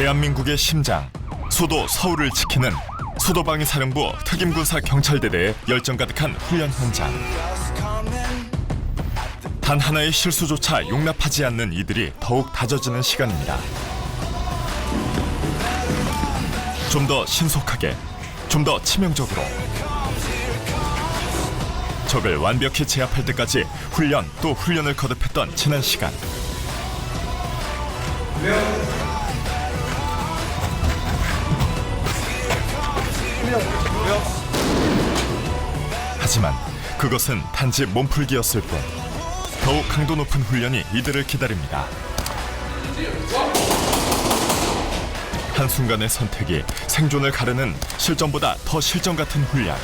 대한민국의 심장, 수도 서울을 지키는 수도방위사령부 특임군사경찰대대의 열정 가득한 훈련 현장. 단 하나의 실수조차 용납하지 않는 이들이 더욱 다져지는 시간입니다. 좀 더 신속하게, 좀 더 치명적으로 적을 완벽히 제압할 때까지 훈련 또 훈련을 거듭했던 지난 시간. 하지만 그것은 단지 몸풀기였을 뿐 더욱 강도 높은 훈련이 이들을 기다립니다. 한순간의 선택이 생존을 가르는 실전보다 더 실전 같은 훈련.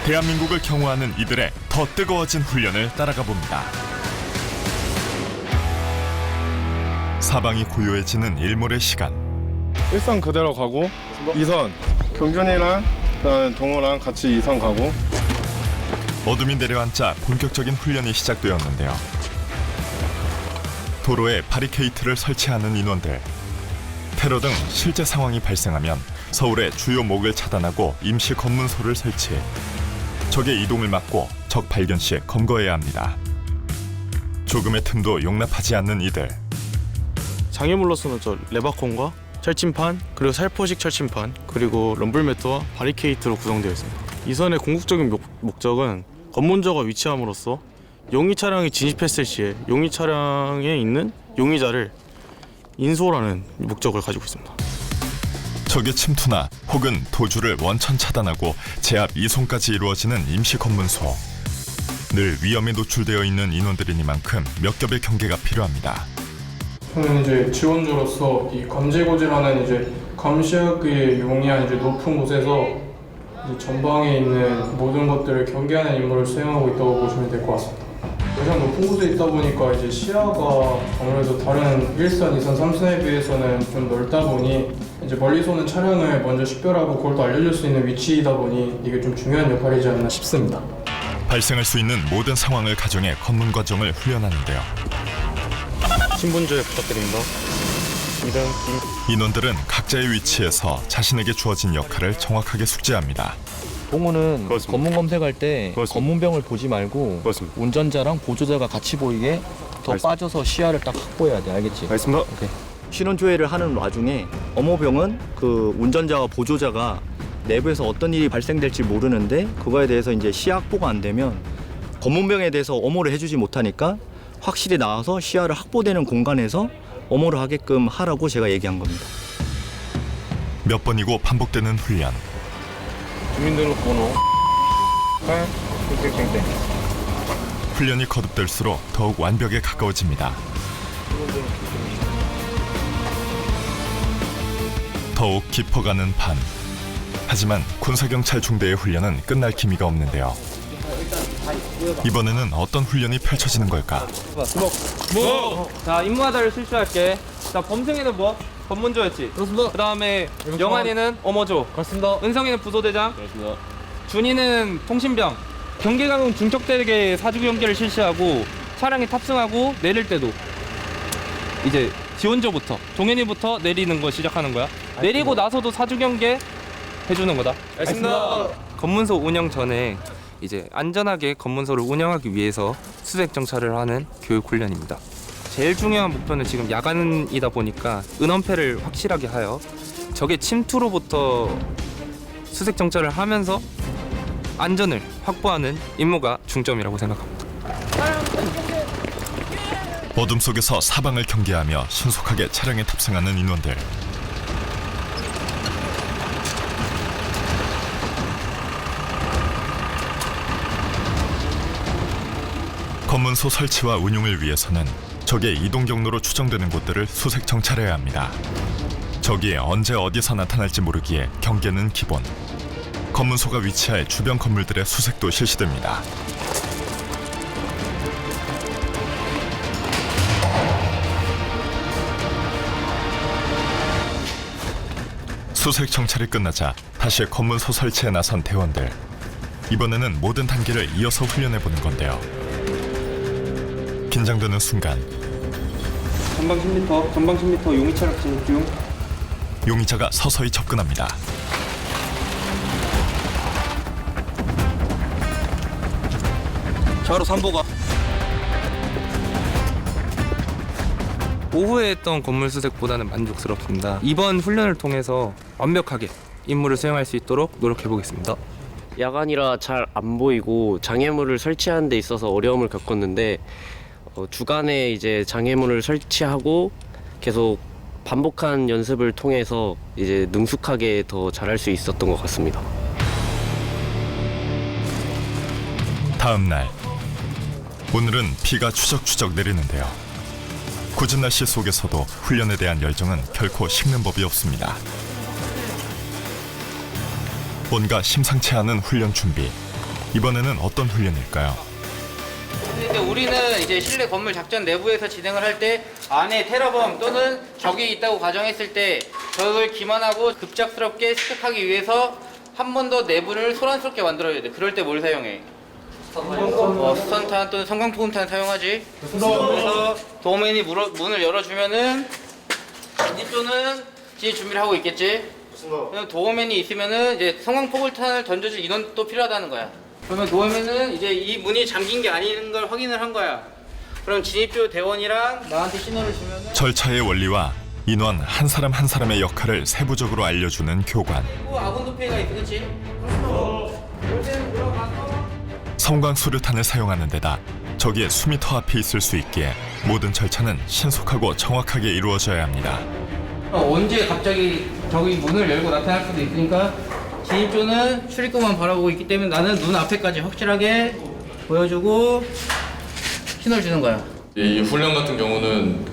대한민국을 경호하는 이들의 더 뜨거워진 훈련을 따라가 봅니다. 사방이 고요해지는 일몰의 시간. 일선 그대로 가고 2선 경준이랑 그다음에 동호랑 같이 2선 가고. 어둠이 내려앉자 본격적인 훈련이 시작되었는데요. 도로에 바리케이트를 설치하는 인원들. 테러 등 실제 상황이 발생하면 서울의 주요 목을 차단하고 임시 검문소를 설치. 적의 이동을 막고 적 발견 시 검거해야 합니다. 조금의 틈도 용납하지 않는 이들. 장애물로서는 저 레바콘과 철침판, 그리고 살포식 철침판, 그리고 럼블매트와 바리케이트로 구성되어 있습니다. 이 선의 궁극적인 목적은 검문저가 위치함으로써 용의 차량이 진입했을 시에 용의 차량에 있는 용의자를 인솔하는 목적을 가지고 있습니다. 적의 침투나 혹은 도주를 원천 차단하고 제압 이송까지 이루어지는 임시 검문소. 늘 위험에 노출되어 있는 인원들이니만큼 몇 겹의 경계가 필요합니다. 저는 이제 지원자로서 이 감지고지라는 이제 감시하기에 용이한 이제 높은 곳에서 이제 전방에 있는 모든 것들을 경계하는 임무를 수행하고 있다고 보시면 될 것 같습니다. 가장 높은 곳에 있다 보니까 이제 시야가 아무래도 다른 1선, 2선, 3선에 비해서는 좀 넓다 보니 이제 멀리서 오는 차량을 먼저 식별하고 그걸 또 알려줄 수 있는 위치이다 보니 이게 좀 중요한 역할이지 않나 싶습니다. 발생할 수 있는 모든 상황을 가정해 검문 과정을 훈련하는데요. 신분조회 부탁드립니다. 이름 인원들은 각자의 위치에서 자신에게 주어진 역할을 정확하게 숙지합니다. 동호는 그렇습니다. 검문 검색할 때 그렇습니다. 검문병을 보지 말고 그렇습니다. 운전자랑 보조자가 같이 보이게 더 알겠습니다. 빠져서 시야를 딱 확보해야 돼. 알겠지? 알겠습니다. 신원 조회를 하는 와중에 어모병은 그 운전자와 보조자가 내부에서 어떤 일이 발생될지 모르는데 그거에 대해서 이제 시야 확보가 안 되면 검문병에 대해서 어모를 해주지 못하니까 확실히 나와서 시야를 확보되는 공간에서 어모를 하게끔 하라고 제가 얘기한 겁니다. 몇 번이고 반복되는 훈련. 주민등록번호 8 땡땡땡땡. 훈련이 거듭될수록 더욱 완벽에 가까워집니다. 더욱 깊어가는 밤. 하지만 군사경찰 중대의 훈련은 끝날 기미가 없는데요. 이번에는 어떤 훈련이 펼쳐지는 걸까? 자, 임무하다를 실시할게. 자, 범승이는 뭐? 검문조였지? 그렇습니다. 그 다음에 영환이는 어머조. 그렇습니다. 은성이는 부소대장. 그렇습니다. 준이는 통신병. 경계강은 중척대게 사주 경계를 실시하고 차량에 탑승하고 내릴 때도 이제 지원조부터 동현이부터 내리는 거 시작하는 거야. 내리고 나서도 사주 경계 해주는 거다. 알겠습니다. 검문소 운영 전에 이제 안전하게 검문소를 운영하기 위해서 수색 정찰을 하는 교육 훈련입니다. 제일 중요한 목표는 지금 야간이다 보니까 은원패를 확실하게 하여 적의 침투로부터 수색 정찰을 하면서 안전을 확보하는 임무가 중점이라고 생각합니다. 어둠 속에서 사방을 경계하며 신속하게 차량에 탑승하는 인원들. 검문소 설치와 운용을 위해서는 적의 이동 경로로 추정되는 곳들을 수색 정찰해야 합니다. 적이 언제 어디서 나타날지 모르기에 경계는 기본. 검문소가 위치할 주변 건물들의 수색도 실시됩니다. 수색 정찰이 끝나자 다시 검문소 설치에 나선 대원들. 이번에는 모든 단계를 이어서 훈련해보는 건데요. 긴장되는 순간 전방 10m 용의 차량 진입 중. 용의자가 서서히 접근합니다. 바로 3보가. 오후에 했던 건물 수색보다는 만족스럽습니다. 이번 훈련을 통해서 완벽하게 임무를 수행할 수 있도록 노력해 보겠습니다. 야간이라 잘 안 보이고 장애물을 설치하는 데 있어서 어려움을 겪었는데 주간에 이제 장애물을 설치하고 계속 반복한 연습을 통해서 이제 능숙하게 더 잘할 수 있었던 것 같습니다. 다음 날 오늘은 비가 추적추적 내리는데요. 궂은 날씨 속에서도 훈련에 대한 열정은 결코 식는 법이 없습니다. 뭔가 심상치 않은 훈련 준비. 이번에는 어떤 훈련일까요? 근데 우리는 이제 실내 건물 작전 내부에서 진행을 할 때 안에 테러범 또는 적이 있다고 가정했을 때 적을 기만하고 급작스럽게 습격하기 위해서 한 번 더 내부를 소란스럽게 만들어야 돼. 그럴 때 뭘 사용해? 수선탄 또는 성광포금탄 사용하지. 그래서 도어맨이 문을 열어주면은 진입조는 진입 준비를 하고 있겠지. 도어맨이 있으면은 이제 성광포금탄을 던져줄 인원도 필요하다는 거야. 그러면 도어맨은 이제 이 문이 잠긴 게 아닌 걸 확인을 한 거야. 그럼 진입조 대원이랑 나한테 신호를 주면은 절차의 원리와 인원 한 사람 한 사람의 역할을 세부적으로 알려주는 교관. 아군 도피가 있어, 그렇지? 성광 수류탄을 사용하는 데다 적이 수미터 앞에 있을 수 있기에 모든 절차는 신속하고 정확하게 이루어져야 합니다. 언제 갑자기 적이 문을 열고 나타날 수도 있으니까 진입조는 출입구만 바라보고 있기 때문에 나는 눈 앞에까지 확실하게 보여주고 신호를 주는 거야. 이 훈련 같은 경우는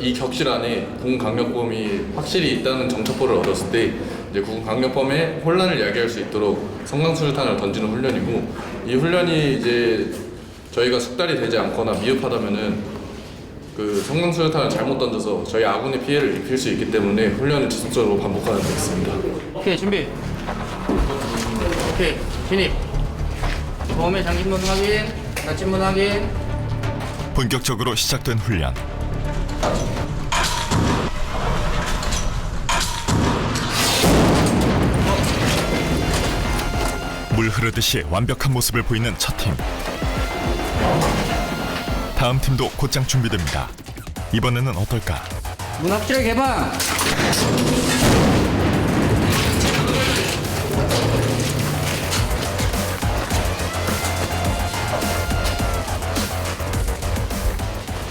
이 격실 안에 군강력범이 확실히 있다는 정첩보를 얻었을 때 이제 군강력범의 혼란을 야기할 수 있도록 성광수류탄을 던지는 훈련이고, 이 훈련이 이제 저희가 숙달이 되지 않거나 미흡하다면은 그 성광수류탄을 잘못 던져서 저희 아군의 피해를 입힐 수 있기 때문에 훈련을 지속적으로 반복하는 데 있습니다. 오케이, 준비. 오케이, 진입. 보험의 장신문 확인, 닫힌문 확인. 본격적으로 시작된 훈련. 물 흐르듯이 완벽한 모습을 보이는 첫 팀. 다음 팀도 곧장 준비됩니다. 이번에는 어떨까? 문 확실하게 개방.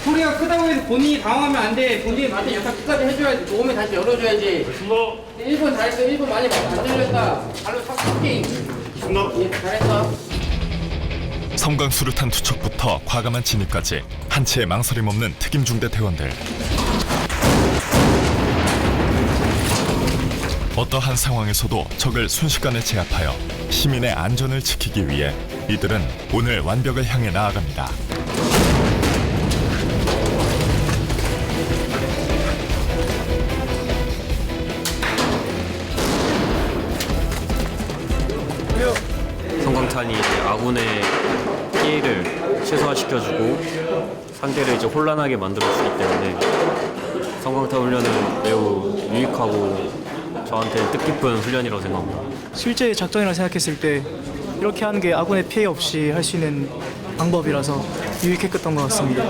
소리가 크다고 해서 본인이 당황하면 안 돼. 본인이 맞은 역할 끝까지 해줘야지. 도움에 다시 열어줘야지. 1분 잘했어. 1분 많이 안 들렸다. 발로 탁 탁킹. 예, 잘했어. 섬광 수류탄 투척부터 과감한 진입까지 한치의 망설임 없는 특임중대 대원들. 어떠한 상황에서도 적을 순식간에 제압하여 시민의 안전을 지키기 위해 이들은 오늘 완벽을 향해 나아갑니다. 성광탄이 이제 아군의 피해를 최소화시켜주고 상대를 이제 혼란하게 만들어주기 때문에 성광탄 훈련은 매우 유익하고 저한테는 뜻깊은 훈련이라고 생각합니다. 실제 작전이라 생각했을 때 이렇게 하는 게 아군의 피해 없이 할 수 있는 방법이라서 유익했던 것 같습니다.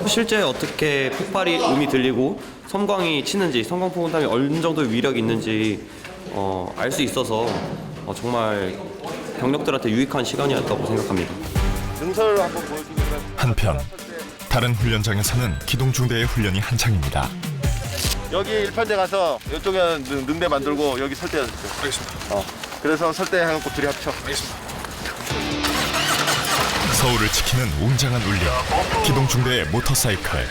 실제 어떻게 폭발이 음이 들리고 섬광이 치는지, 성광포금탄이 어느 정도의 위력이 있는지 알 수 있어서 정말 병력들한테 유익한 시간이었다고 생각합니다. 능선을 한번 보여주겠어요? 한편 다른 훈련장에서는 기동중대의 훈련이 한창입니다. 여기 1편대 가서 이쪽에 능대 만들고 여기 설대해주세요. 알겠습니다. 그래서 설대해갖고 둘이 합쳐. 알겠습니다. 서울을 지키는 웅장한 울림, 기동중대의 모터사이클.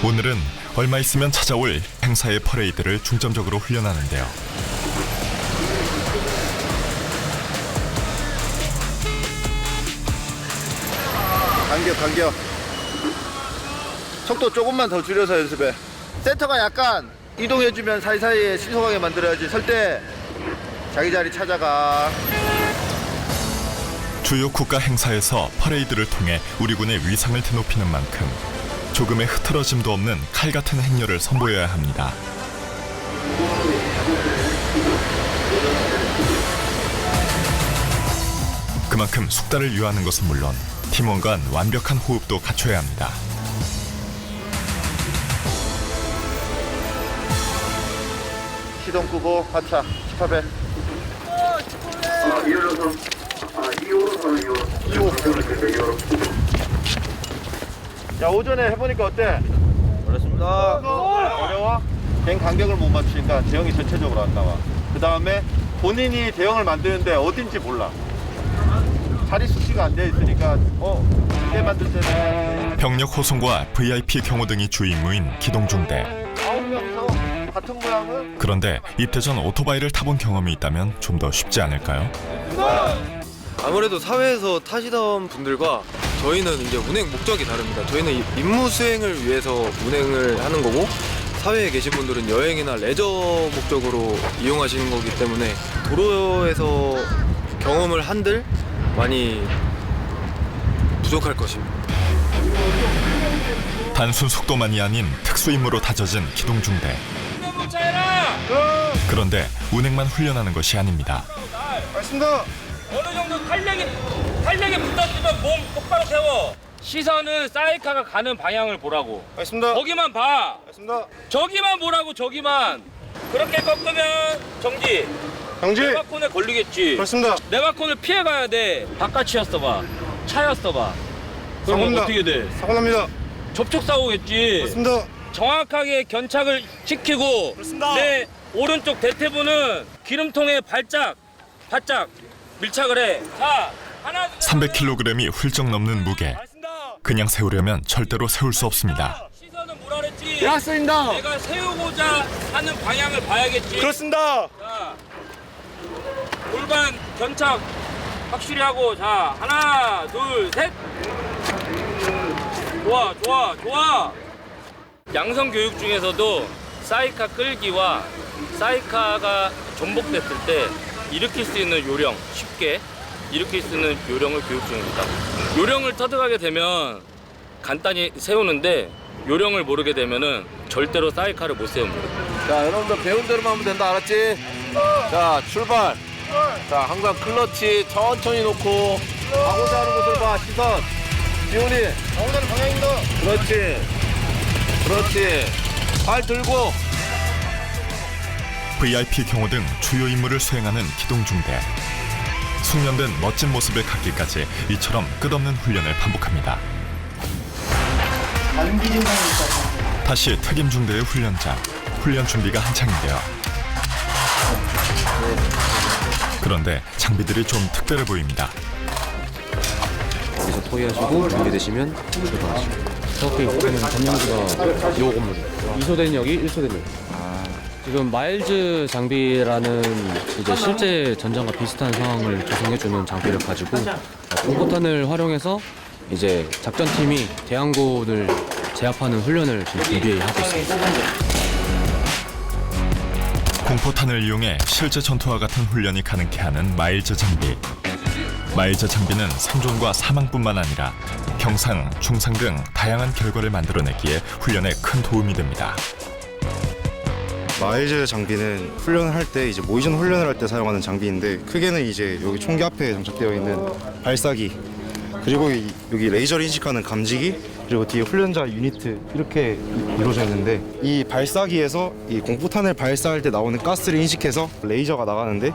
오늘은 얼마 있으면 찾아올 행사의 퍼레이드를 중점적으로 훈련하는데요. 간격. 속도 조금만 더 줄여서 연습해. 센터가 약간 이동해주면 사이사이에 신속하게 만들어야지. 설 때 자기 자리 찾아가. 주요 국가 행사에서 퍼레이드를 통해 우리 군의 위상을 드높이는 만큼 조금의 흐트러짐도 없는 칼 같은 행렬을 선보여야 합니다. 그만큼 숙달을 유하는 것은 물론 팀원 간 완벽한 호흡도 갖춰야 합니다. 시동 끄고 하차 18배. 야, 오전에 해보니까 어때? 어렵습니다. 어려워? 갱 간격을 못 맞추니까 대형이 전체적으로 안 나와. 그 다음에 본인이 대형을 만드는데 어딘지 몰라. 자리 수치가 안 돼 있으니까 이게 만들 때는 병력 호송과 VIP 경호 등이 주 임무인 기동중대. 9명이서 같은 모양은 그런데 입대 전 오토바이를 타본 경험이 있다면 좀 더 쉽지 않을까요? 아무래도 사회에서 타시던 분들과 저희는 이제 운행 목적이 다릅니다. 저희는 임무 수행을 위해서 운행을 하는 거고 사회에 계신 분들은 여행이나 레저 목적으로 이용하시는 거기 때문에 도로에서 경험을 한들 많이 부족할 것입니다. 단순 속도만이 아닌 특수 임무로 다져진 기동중대. 그런데 운행만 훈련하는 것이 아닙니다. 알겠습니다. 어느 정도 탄력이 붙었으면 몸 똑바로 세워. 시선은 사이카가 가는 방향을 보라고. 알겠습니다. 거기만 봐. 알겠습니다. 저기만 보라고, 저기만. 그렇게 꺾으면 정지. 정지. 네바콘에 걸리겠지. 그렇습니다. 네바콘을 피해 가야 돼. 바깥이었어 봐. 차였어 봐. 그럼 사고입니다. 어떻게 돼? 사고 납니다. 접촉 사고겠지. 그렇습니다. 정확하게 견착을 시키고 그렇습니다. 내 오른쪽 대퇴부는 기름통에 바짝 밀착을 해. 자, 하나, 300kg이 훌쩍 넘는 무게. 그냥 세우려면 절대로 세울 수 없습니다. 시선은 뭐라 그랬지? 알았습니다. 내가 세우고자 하는 방향을 봐야겠지. 그렇습니다. 자, 골반 견착 확실히 하고, 자, 하나, 둘, 셋. 좋아. 양성 교육 중에서도 사이카 끌기와 사이카가 전복됐을 때 일으킬 수 있는 요령, 쉽게 일으킬 수 있는 요령을 교육 중입니다. 요령을 터득하게 되면 간단히 세우는데 요령을 모르게 되면은 절대로 사이카를 못 세웁니다. 자, 여러분들 배운 대로만 하면 된다. 알았지? 자, 출발. 자, 항상 클러치 천천히 놓고 가고자 하는 곳을 봐. 시선. 지훈이. 가고자 하는 방향입니다. 그렇지. 발 들고. VIP 경호 등 주요 임무를 수행하는 기동중대. 숙련된 멋진 모습을 갖기까지 이처럼 끝없는 훈련을 반복합니다. 다시 특임중대의 훈련장. 훈련 준비가 한창인데요. 그런데 장비들이 좀 특별해 보입니다. 여기서 토의하시고 준비되시면 출발하시고. 저렇게 보면 점령지가 요 건물이에요. 2소대는 여기, 1소대는 여기. 지금 마일즈 장비라는 이제 실제 전장과 비슷한 상황을 조성해주는 장비를 가지고 공포탄을 활용해서 이제 작전팀이 대항군을 제압하는 훈련을 지금 준비하고 있습니다. 공포탄을 이용해 실제 전투와 같은 훈련이 가능케 하는 마일즈 장비. 마일즈 장비는 생존과 사망뿐만 아니라 경상, 중상 등 다양한 결과를 만들어내기에 훈련에 큰 도움이 됩니다. 마일즈 장비는 훈련을 할 때 이제 모의전 훈련을 할 때 사용하는 장비인데 크게는 이제 여기 총기 앞에 장착되어 있는 발사기 그리고 여기 레이저를 인식하는 감지기 그리고 뒤에 훈련자 유니트 이렇게 이루어져 있는데 이 발사기에서 이 공포탄을 발사할 때 나오는 가스를 인식해서 레이저가 나가는데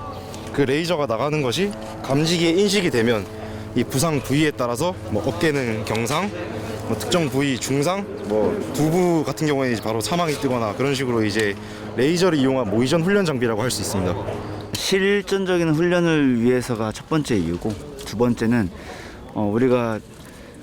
그 레이저가 나가는 것이 감지기에 인식이 되면 이 부상 부위에 따라서 뭐 어깨는 경상, 뭐 특정 부위 중상, 뭐 두부 같은 경우에 이제 바로 사망이 뜨거나 그런 식으로 이제 레이저를 이용한 모의전 훈련 장비라고 할 수 있습니다. 실전적인 훈련을 위해서가 첫 번째 이유고 두 번째는 우리가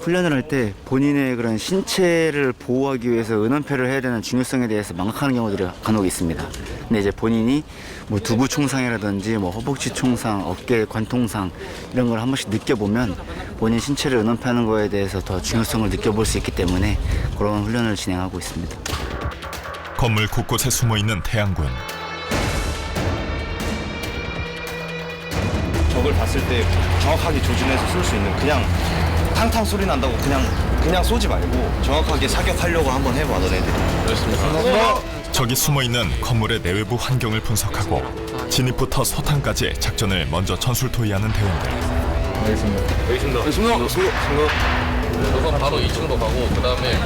훈련을 할 때 본인의 그런 신체를 보호하기 위해서 은원패를 해야 되는 중요성에 대해서 망각하는 경우들이 간혹 있습니다. 근데 이제 본인이 뭐 두부 총상이라든지 뭐 허벅지 총상, 어깨 관통상 이런 걸 한 번씩 느껴보면 본인 신체를 은원패하는 거에 대해서 더 중요성을 느껴볼 수 있기 때문에 그런 훈련을 진행하고 있습니다. 건물 곳곳에 숨어있는 태양군. 적을 봤을 때 정확하게 조준해서 쏠 수 있는, 그냥 탕탕 소리 난다고 그냥 쏘지 말고 정확하게 사격하려고 한번 해봐 너네들. 그렇습니다. 적이 숨어있는 건물의 내외부 환경을 분석하고 진입부터 소탕까지 작전을 먼저 전술토의하는 대원들. 알겠습니다. 우선 바로 2층으로 가고 그 다음에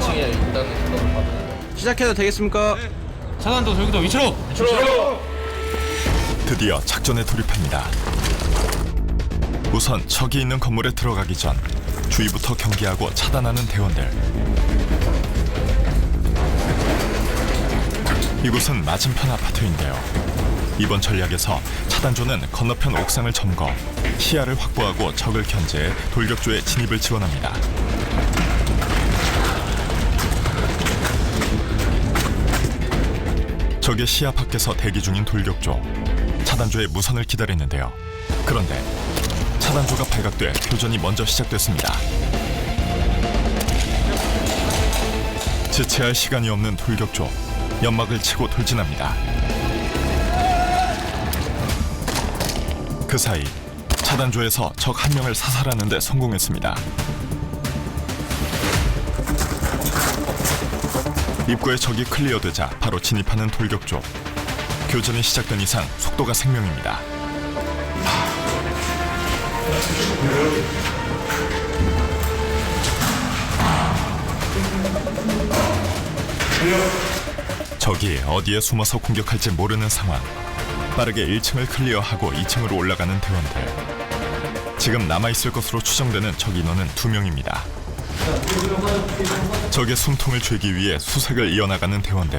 2층에 일단은 시작해도 되겠습니까? 차단도 저기도 위치로! 드디어 작전에 돌입합니다. 우선 적이 있는 건물에 들어가기 전 주위부터 경계하고 차단하는 대원들. 이곳은 맞은편 아파트인데요. 이번 전략에서 차단조는 건너편 옥상을 점거, 시야를 확보하고 적을 견제해 돌격조의 진입을 지원합니다. 적의 시야 밖에서 대기 중인 돌격조. 차단조의 무선을 기다렸는데요. 그런데 차단조가 발각돼 교전이 먼저 시작됐습니다. 지체할 시간이 없는 돌격조. 연막을 치고 돌진합니다. 그 사이 차단조에서 적 한 명을 사살하는 데 성공했습니다. 입구에 적이 클리어되자 바로 진입하는 돌격조. 교전이 시작된 이상 속도가 생명입니다. 적이 어디에 숨어서 공격할지 모르는 상황. 빠르게 1층을 클리어하고 2층으로 올라가는 대원들. 지금 남아있을 것으로 추정되는 적 인원은 2명입니다. 적의 숨통을 죄기 위해 수색을 이어나가는 대원들.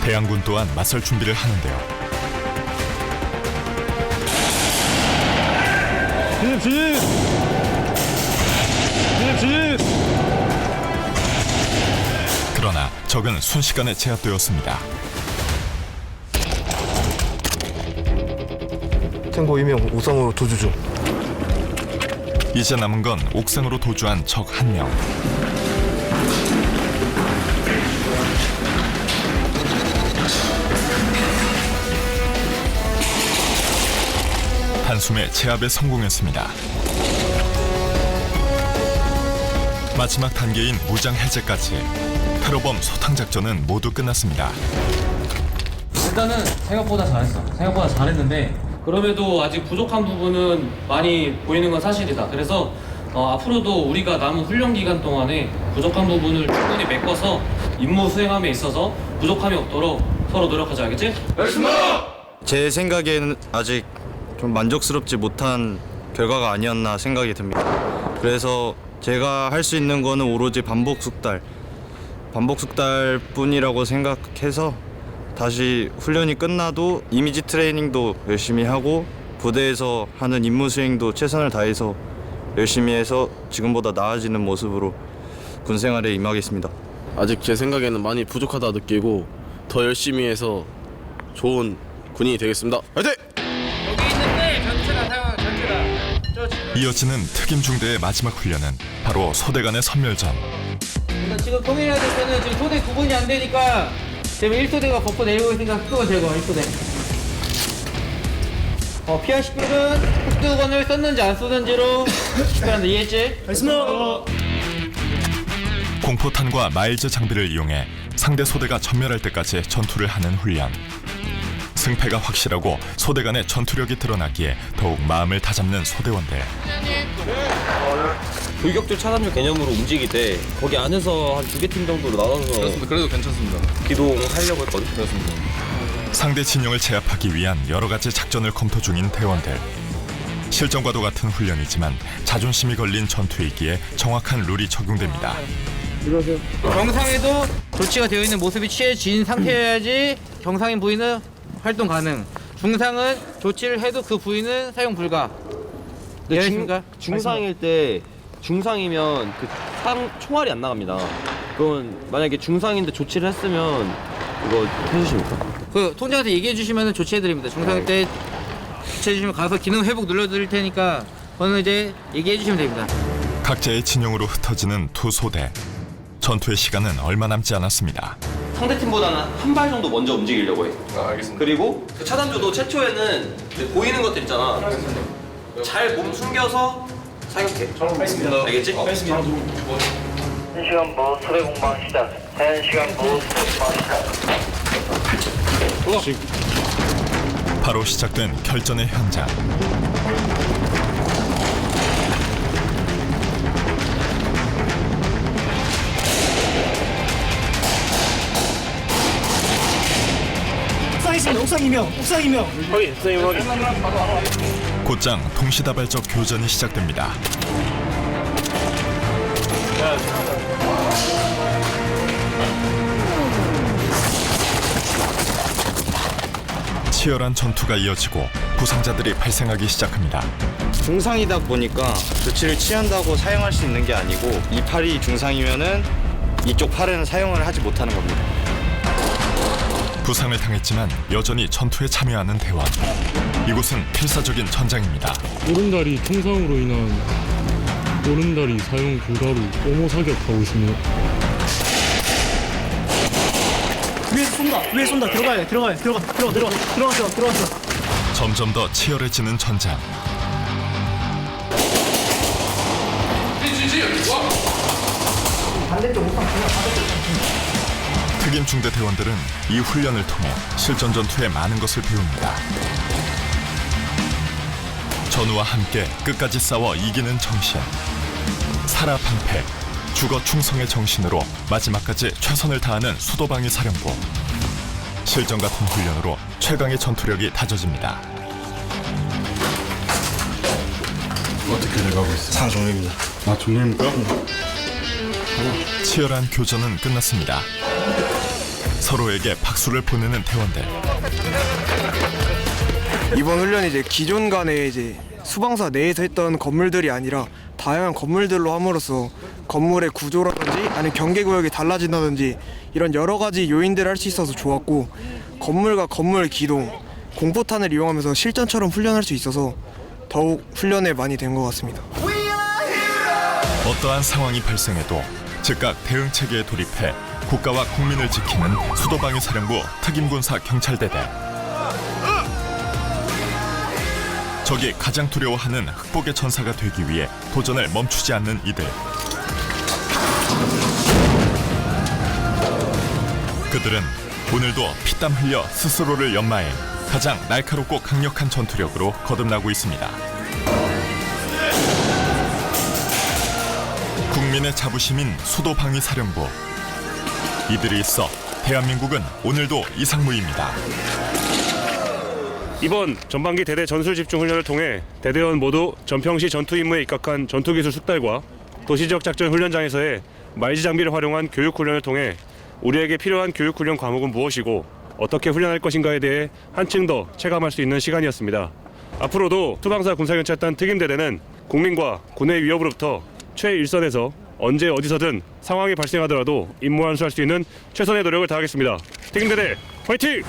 대항군 또한 맞설 준비를 하는데요. 진입! 그러나 적은 순식간에 제압되었습니다. 탱고 2명 옥상으로 도주 중. 이제 남은 건 옥상으로 도주한 적 1명. 단숨에 제압에 성공했습니다. 마지막 단계인 무장 해제까지 테러범 소탕 작전은 모두 끝났습니다. 일단은 생각보다 잘했는데 그럼에도 아직 부족한 부분은 많이 보이는 건 사실이다. 그래서 앞으로도 우리가 남은 훈련 기간 동안에 부족한 부분을 충분히 메꿔서 임무 수행함에 있어서 부족함이 없도록 서로 노력하자. 알겠지? 제 생각에는 아직 좀 만족스럽지 못한 결과가 아니었나 생각이 듭니다. 그래서 제가 할 수 있는 거는 오로지 반복 숙달 뿐이라고 생각해서 다시 훈련이 끝나도 이미지 트레이닝도 열심히 하고 부대에서 하는 임무 수행도 최선을 다해서 열심히 해서 지금보다 나아지는 모습으로 군 생활에 임하겠습니다. 아직 제 생각에는 많이 부족하다 느끼고 더 열심히 해서 좋은 군인이 되겠습니다. 화이팅! 여기 있는데 전체다 사용 전체다. 이어지는 특임 중대의 마지막 훈련은 바로 소대 간의 선멸전. 지금 통일해야 될 때는 지금 소대 구분이 안 되니까 지금 1소대가 걷고 내리고 있으니까 속도가 제거 1소대. 피아식별은 흑두건을 썼는지 안 썼는지로 식별한다. 이해했지? 알겠습니다. 공포탄과 마일즈 장비를 이용해 상대 소대가 전멸할 때까지 전투를 하는 훈련. 승패가 확실하고 소대 간의 전투력이 드러나기에 더욱 마음을 다잡는 소대원들. 돌격조 차단조 개념으로 움직일 때 거기 안에서 한 2개 팀 정도로 나눠서 그렇습니다. 그래도 괜찮습니다. 기동하려고 했거든. 그렇습니다. 상대 진영을 제압하기 위한 여러 가지 작전을 검토 중인 대원들. 실전과도 같은 훈련이지만 자존심이 걸린 전투이기에 정확한 룰이 적용됩니다. 정상에도 조치가 되어 있는 모습이 취해진 상태여야지 정상인 부위는 활동 가능. 중상은 조치를 해도 그 부위는 사용 불가. 이해하십니까? 중상일 때 중상이면 그 총알이 안 나갑니다. 그건 만약에 중상인데 조치를 했으면 이거 해주십니까? 그 통장한테 얘기해 주시면 조치해 드립니다. 중상일 때 조치해 주시면 가서 기능 회복 눌러 드릴 테니까 그거는 이제 얘기해 주시면 됩니다. 각자의 진영으로 흩어지는 두 소대. 전투의 시간은 얼마 남지 않았습니다. 상대팀보다는 한 발 정도 먼저 움직이려고 해. 알겠습니다. 그리고 그 차단조도 최초에는 보이는 것들 있잖아. 잘 몸 숨겨서 사격해. 알겠지? 시간 보 소대 공방 시작. 1시간 보 소대 공방 시작. 바로 시작된 결전의 현장. 옥상이명. 곧장 동시다발적 교전이 시작됩니다. 치열한 전투가 이어지고 부상자들이 발생하기 시작합니다. 중상이다 보니까 조치를 취한다고 사용할 수 있는 게 아니고 이 팔이 중상이면은 이쪽 팔은 사용을 하지 못하는 겁니다. 부상을 당했지만 여전히 전투에 참여하는 대원. 이곳은 필사적인 전장입니다. 오른다리 총상으로 인한 오른다리 사용 불가로 오모 사격하고 있습니다. 위에 쏜다. 들어갔어. 점점 더 치열해지는 전장. 특임 중대 대원들은 이 훈련을 통해 실전 전투에 많은 것을 배웁니다. 전우와 함께 끝까지 싸워 이기는 정신. 살아방패, 죽어 충성의 정신으로 마지막까지 최선을 다하는 수도방위 사령부. 실전 같은 훈련으로 최강의 전투력이 다져집니다. 어떻게 돼가고 있어요? 상 종료입니다. 아, 종료입니까? 치열한 교전은 끝났습니다. 서로에게 박수를 보내는 대원들. 이번 훈련이 이제 기존 간의 이제 수방사 내에서 했던 건물들이 아니라 다양한 건물들로 함으로써 건물의 구조라든지 아니면 경계구역이 달라진다든지 이런 여러 가지 요인들을 할 수 있어서 좋았고, 건물과 건물 기동, 공포탄을 이용하면서 실전처럼 훈련할 수 있어서 더욱 훈련에 많이 된 것 같습니다. 어떠한 상황이 발생해도 즉각 대응 체계에 돌입해 국가와 국민을 지키는 수도방위 사령부 특임군사 경찰대대. 적이 가장 두려워하는 흑복의 전사가 되기 위해 도전을 멈추지 않는 이들. 그들은 오늘도 피땀 흘려 스스로를 연마해 가장 날카롭고 강력한 전투력으로 거듭나고 있습니다. 국민의 자부심인 수도방위사령부. 이들이 있어 대한민국은 오늘도 이상무입니다. 이번 전반기 대대 전술 집중 훈련을 통해 대대원 모두 전평시 전투 임무에 입각한 전투기술 숙달과 도시지역 작전 훈련장에서의 말지 장비를 활용한 교육 훈련을 통해 우리에게 필요한 교육 훈련 과목은 무엇이고 어떻게 훈련할 것인가에 대해 한층 더 체감할 수 있는 시간이었습니다. 앞으로도 수방사 군사경찰단 특임대대는 국민과 군의 위협으로부터 최일선에서 언제 어디서든 상황이 발생하더라도 임무 완수할 수 있는 최선의 노력을 다하겠습니다. 특임대대 화이팅!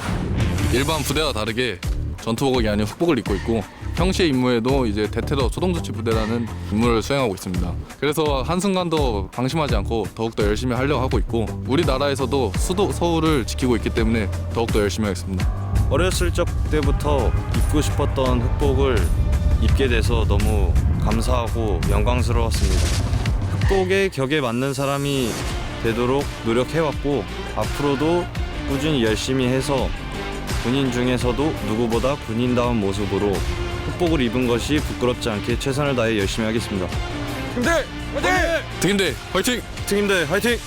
일반 부대와 다르게 전투복이 아닌 흑복을 입고 있고 평시의 임무에도 이제 대테러 소동조치 부대라는 임무를 수행하고 있습니다. 그래서 한순간도 방심하지 않고 더욱더 열심히 하려고 하고 있고 우리나라에서도 수도 서울을 지키고 있기 때문에 더욱더 열심히 하겠습니다. 어렸을 적 때부터 입고 싶었던 흑복을 입게 돼서 너무 감사하고 영광스러웠습니다. 흑복의 격에 맞는 사람이 되도록 노력해왔고 앞으로도 꾸준히 열심히 해서 군인 중에서도 누구보다 군인다운 모습으로 흑복을 입은 것이 부끄럽지 않게 최선을 다해 열심히 하겠습니다. 특임대 화이팅! 특임대 화이팅! 특임대 화이팅!